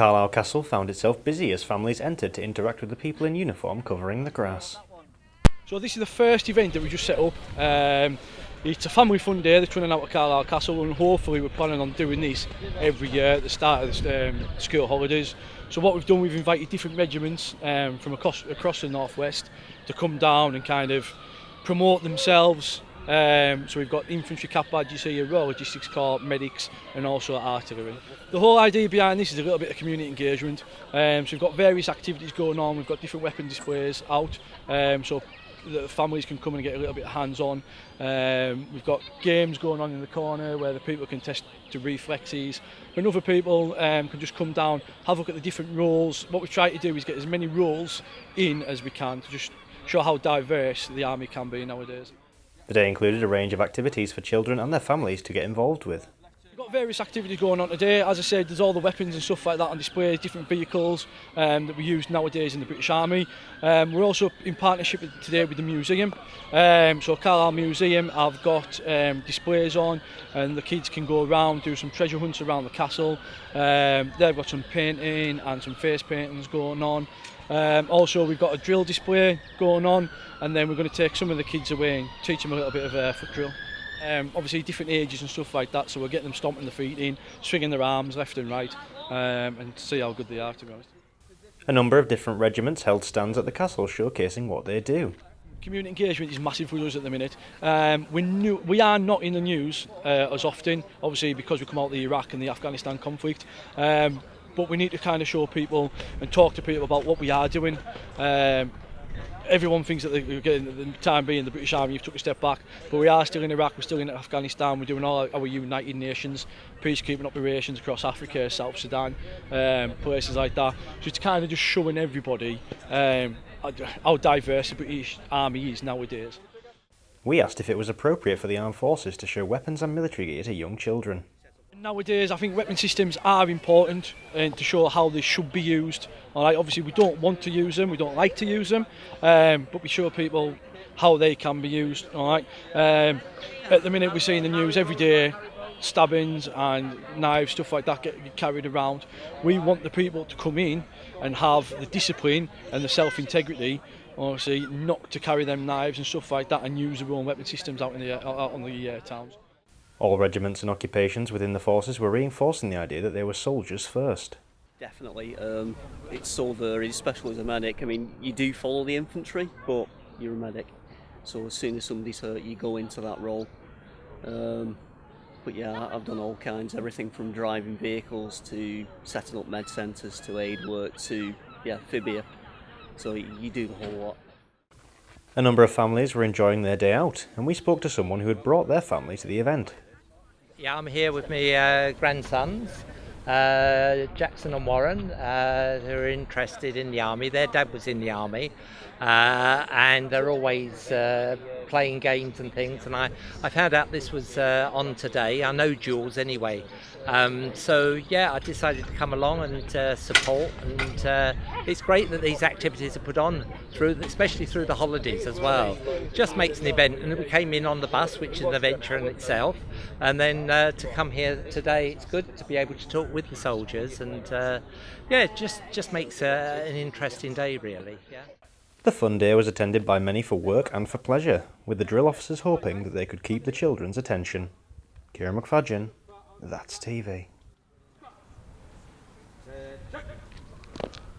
Carlisle Castle found itself busy as families entered to interact with the people in uniform covering the grass. So this is the first event that we just set up. It's a family fun day that's running out of Carlisle Castle, and hopefully we're planning on doing this every year at the start of the school holidays. So what we've done, we've invited different regiments from across the northwest to come down and kind of promote themselves. So we've got infantry cap badges here, Royal Logistics Corps, medics and also artillery. The whole idea behind this is a little bit of community engagement. So we've got various activities going on, we've got different weapon displays out, so the families can come and get a little bit hands-on. We've got games going on in the corner where the people can test the reflexes, and other people can just come down, have a look at the different roles. What we try to do is get as many roles in as we can to just show how diverse the army can be nowadays. The day included a range of activities for children and their families to get involved with. We've got various activities going on today. As I said, there's all the weapons and stuff like that on display, different vehicles that we use nowadays in the British Army. We're also in partnership today with the museum. So Carlisle Museum have got displays on, and the kids can go around, do some treasure hunts around the castle. They've got some painting and some face paintings going on. Also we've got a drill display going on, and then we're going to take some of the kids away and teach them a little bit of a foot drill. Obviously different ages and stuff like that, so we're getting them stomping their feet in, swinging their arms left and right, and see how good they are, to be honest. A number of different regiments held stands at the castle showcasing what they do. Community engagement is massive for us at the minute. We are not in the news as often, obviously because we come out of the Iraq and the Afghanistan conflict, but we need to kind of show people and talk to people about what we are doing. Everyone thinks that we're getting, at the time being, the British Army, you've took a step back, but we are still in Iraq, we're still in Afghanistan, we're doing all our United Nations peacekeeping operations across Africa, South Sudan, places like that. So it's kind of just showing everybody how diverse the British Army is nowadays. We asked if it was appropriate for the armed forces to show weapons and military gear to young children. Nowadays, I think weapon systems are important to show how they should be used. All right, obviously, we don't want to use them, we don't like to use them, but we show people how they can be used. All right. At the minute, we see in the news every day stabbings and knives, stuff like that get carried around. We want the people to come in and have the discipline and the self-integrity, obviously, not to carry them knives and stuff like that and use their own weapon systems out on the towns. All regiments and occupations within the forces were reinforcing the idea that they were soldiers first. Definitely. It's so varied, especially as a medic. I mean, you do follow the infantry, but you're a medic. So as soon as somebody's hurt, you go into that role. But yeah, I've done all kinds, everything from driving vehicles to setting up med centres to aid work to, phobia. So you do the whole lot. A number of families were enjoying their day out, and we spoke to someone who had brought their family to the event. Yeah, I'm here with my grandsons, Jackson and Warren, who are interested in the army. Their dad was in the army, and they're always playing games and things. And I found out this was on today. I know Jules anyway. So yeah, I decided to come along and support, and it's great that these activities are put on especially through the holidays as well. Just makes an event, and we came in on the bus, which is an adventure in itself, and then to come here today, it's good to be able to talk with the soldiers, and just makes an interesting day really. Yeah. The fun day was attended by many for work and for pleasure, with the drill officers hoping that they could keep the children's attention. Kieran McFadgen, That's TV.